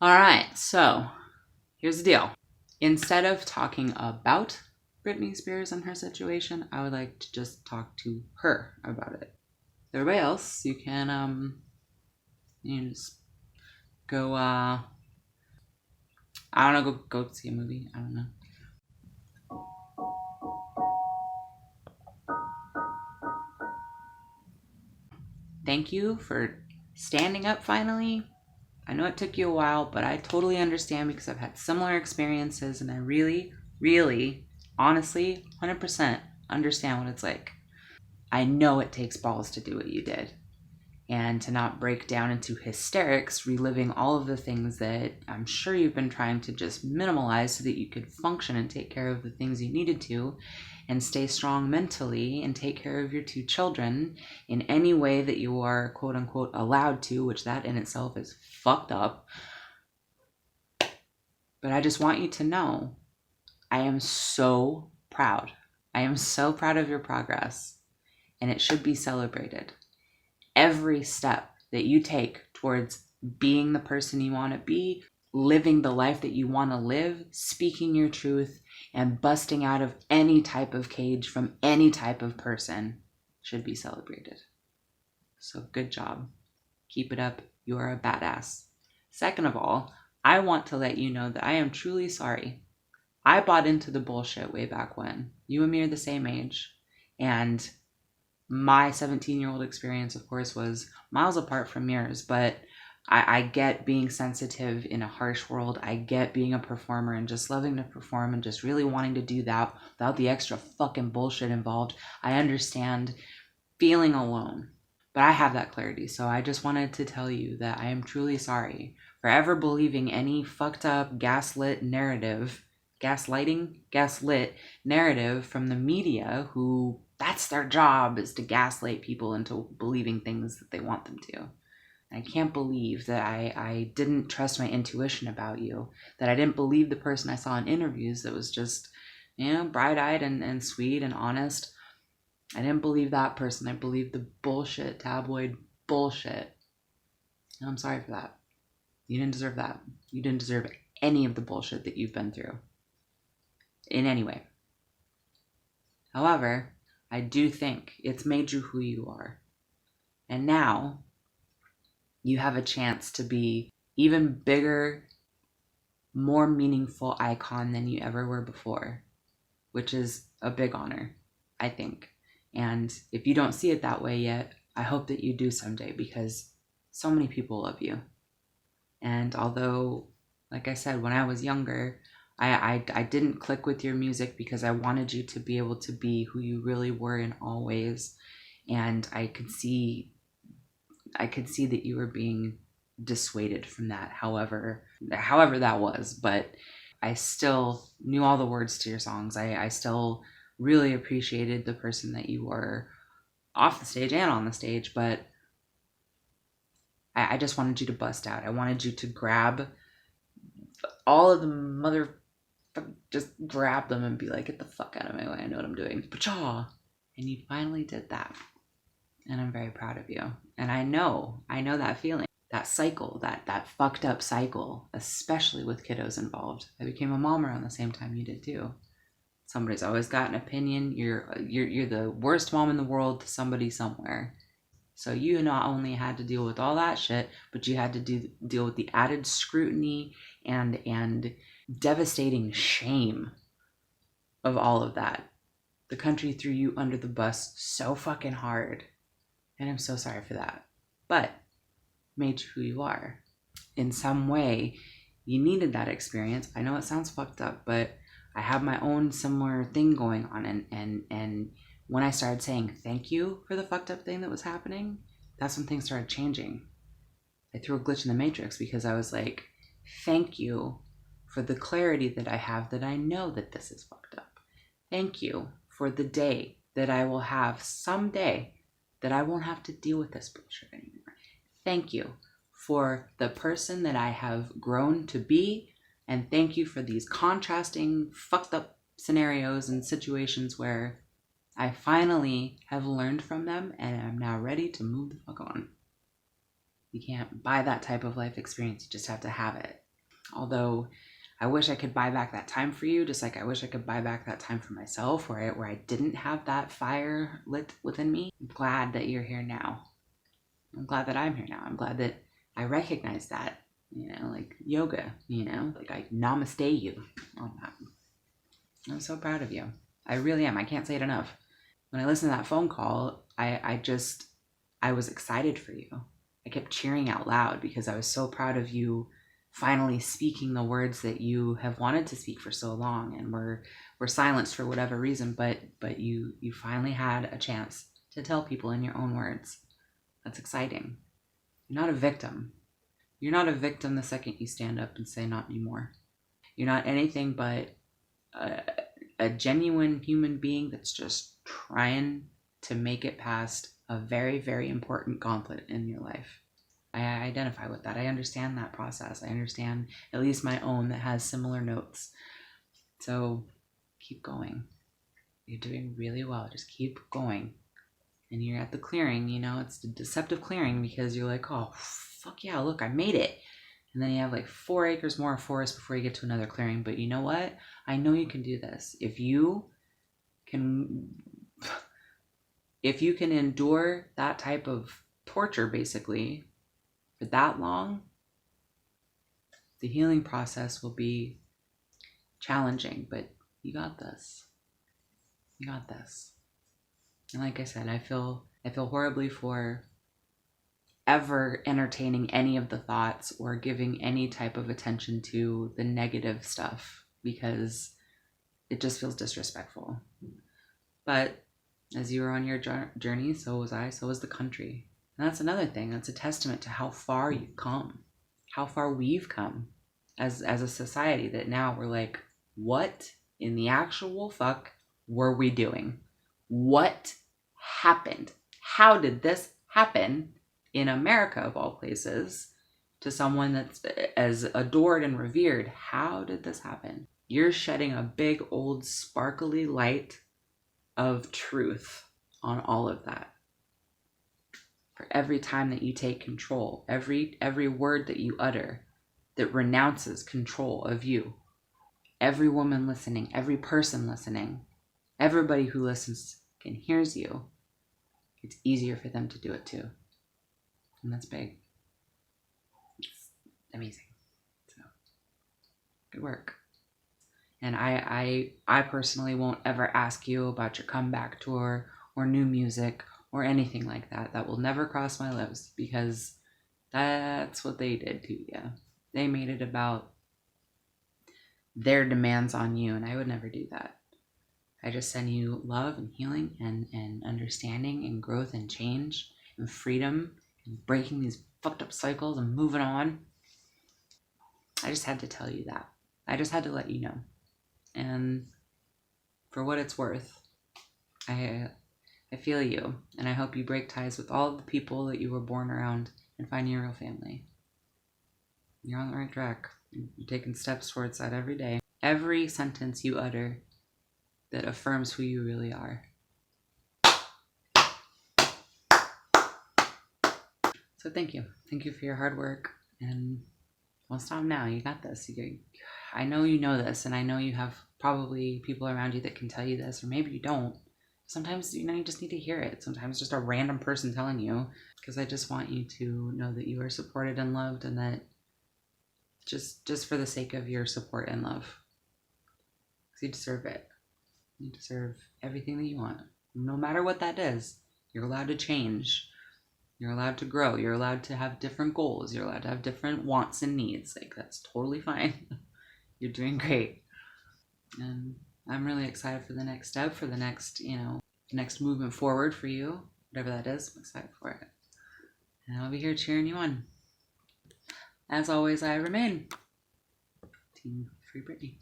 All right, so here's the deal. Instead of talking about Britney Spears and her situation, I would like to just talk to her about it. Everybody else, you can just go I don't know, go see a movie. I don't know. Thank you for standing up finally. I know it took you a while, but I totally understand because I've had similar experiences and I really, really, honestly, 100% understand what it's like. I know it takes balls to do what you did and to not break down into hysterics, reliving all of the things that I'm sure you've been trying to just minimalize so that you could function and take care of the things you needed to and stay strong mentally and take care of your two children in any way that you are quote unquote allowed to, which that in itself is fucked up. But I just want you to know I am so proud. I am so proud of your progress, and it should be celebrated. Every step that you take towards being the person you want to be, living the life that you want to live, speaking your truth, and busting out of any type of cage from any type of person should be celebrated. So good job. Keep it up. You are a badass. Second of all, I want to let you know that I am truly sorry. I bought into the bullshit way back when. You and me are the same age. And my 17-year-old experience, of course, was miles apart from yours, but I get being sensitive in a harsh world. I get being a performer and just loving to perform and just really wanting to do that without the extra fucking bullshit involved. I understand feeling alone, but I have that clarity. So I just wanted to tell you that I am truly sorry for ever believing any fucked up gaslit narrative from the media who that's their job is to gaslight people into believing things that they want them to. I can't believe that I didn't trust my intuition about you, that I didn't believe the person I saw in interviews that was just, bright-eyed and sweet and honest. I didn't believe that person. I believed the bullshit, tabloid bullshit. And I'm sorry for that. You didn't deserve that. You didn't deserve any of the bullshit that you've been through. In any way. However, I do think it's made you who you are. And now you have a chance to be even bigger, more meaningful icon than you ever were before, which is a big honor, I think. And if you don't see it that way yet, I hope that you do someday because so many people love you. And although, like I said, when I was younger, I didn't click with your music because I wanted you to be able to be who you really were in all ways. And I could see that you were being dissuaded from that, however that was. But I still knew all the words to your songs. I still really appreciated the person that you were off the stage and on the stage. But I just wanted you to bust out. I wanted you to grab all of the just grab them and be like, get the fuck out of my way. I know what I'm doing. Pachaw! And you finally did that. And I'm very proud of you. And I know that feeling, that cycle, that fucked up cycle, especially with kiddos involved. I became a mom around the same time you did too. Somebody's always got an opinion. You're the worst mom in the world to somebody somewhere. So you not only had to deal with all that shit, but you had to deal with the added scrutiny and devastating shame of all of that. The country threw you under the bus so fucking hard. And I'm so sorry for that. But made you who you are. In some way, you needed that experience. I know it sounds fucked up, but I have my own similar thing going on. And when I started saying thank you for the fucked up thing that was happening, that's when things started changing. I threw a glitch in the matrix because I was like, thank you for the clarity that I have that I know that this is fucked up. Thank you for the day that I will have someday that I won't have to deal with this bullshit anymore. Thank you for the person that I have grown to be, and thank you for these contrasting, fucked up scenarios and situations where I finally have learned from them and I'm now ready to move the fuck on. You can't buy that type of life experience, you just have to have it. Although I wish I could buy back that time for you, just like I wish I could buy back that time for myself where I didn't have that fire lit within me. I'm glad that you're here now. I'm glad that I'm here now. I'm glad that I recognize that, like yoga, like I namaste you on that. I'm so proud of you. I really am. I can't say it enough. When I listened to that phone call, I was excited for you. I kept cheering out loud because I was so proud of you finally speaking the words that you have wanted to speak for so long and were silenced for whatever reason, but you finally had a chance to tell people in your own words. That's exciting. You're not a victim. You're not a victim the second you stand up and say not anymore. You're not anything but a genuine human being that's just trying to make it past a very, very important gauntlet in your life. I identify with that. I understand that process. I understand at least my own that has similar notes. So keep going. You're doing really well. Just keep going. And you're at the clearing, it's the deceptive clearing because you're like, oh, fuck yeah, look, I made it. And then you have like 4 acres more of forest before you get to another clearing. But you know what? I know you can do this. If you can endure that type of torture, basically, for that long, the healing process will be challenging. But you got this. You got this. And like I said, I feel horribly for ever entertaining any of the thoughts or giving any type of attention to the negative stuff because it just feels disrespectful. But as you were on your journey, so was I, so was the country. And that's another thing. That's a testament to how far you've come, how far we've come as a society that now we're like, what in the actual fuck were we doing? What happened? How did this happen in America, of all places, to someone that's as adored and revered? How did this happen? You're shedding a big old sparkly light of truth on all of that. For every time that you take control, every word that you utter that renounces control of you, every woman listening, every person listening, everybody who listens and hears you, it's easier for them to do it too. And that's big. It's amazing. So, good work. And I personally won't ever ask you about your comeback tour or new music or anything like that. That will never cross my lips because that's what they did to you. They made it about their demands on you, and I would never do that. I just send you love and healing and understanding and growth and change and freedom and breaking these fucked up cycles and moving on. I just had to tell you that. I just had to let you know. And for what it's worth, I feel you, and I hope you break ties with all the people that you were born around and find your real family. You're on the right track. You're taking steps towards that every day. Every sentence you utter that affirms who you really are. So thank you. Thank you for your hard work, and don't stop now. You got this. I know you know this, and I know you have probably people around you that can tell you this, or maybe you don't. Sometimes, you just need to hear it. Sometimes just a random person telling you, because I just want you to know that you are supported and loved, and that just for the sake of your support and love, because you deserve it. You deserve everything that you want. No matter what that is, you're allowed to change. You're allowed to grow. You're allowed to have different goals. You're allowed to have different wants and needs. Like, that's totally fine. You're doing great. And I'm really excited for the next step, for the next, next movement forward for you. Whatever that is, I'm excited for it. And I'll be here cheering you on. As always, I remain Team Free Britney.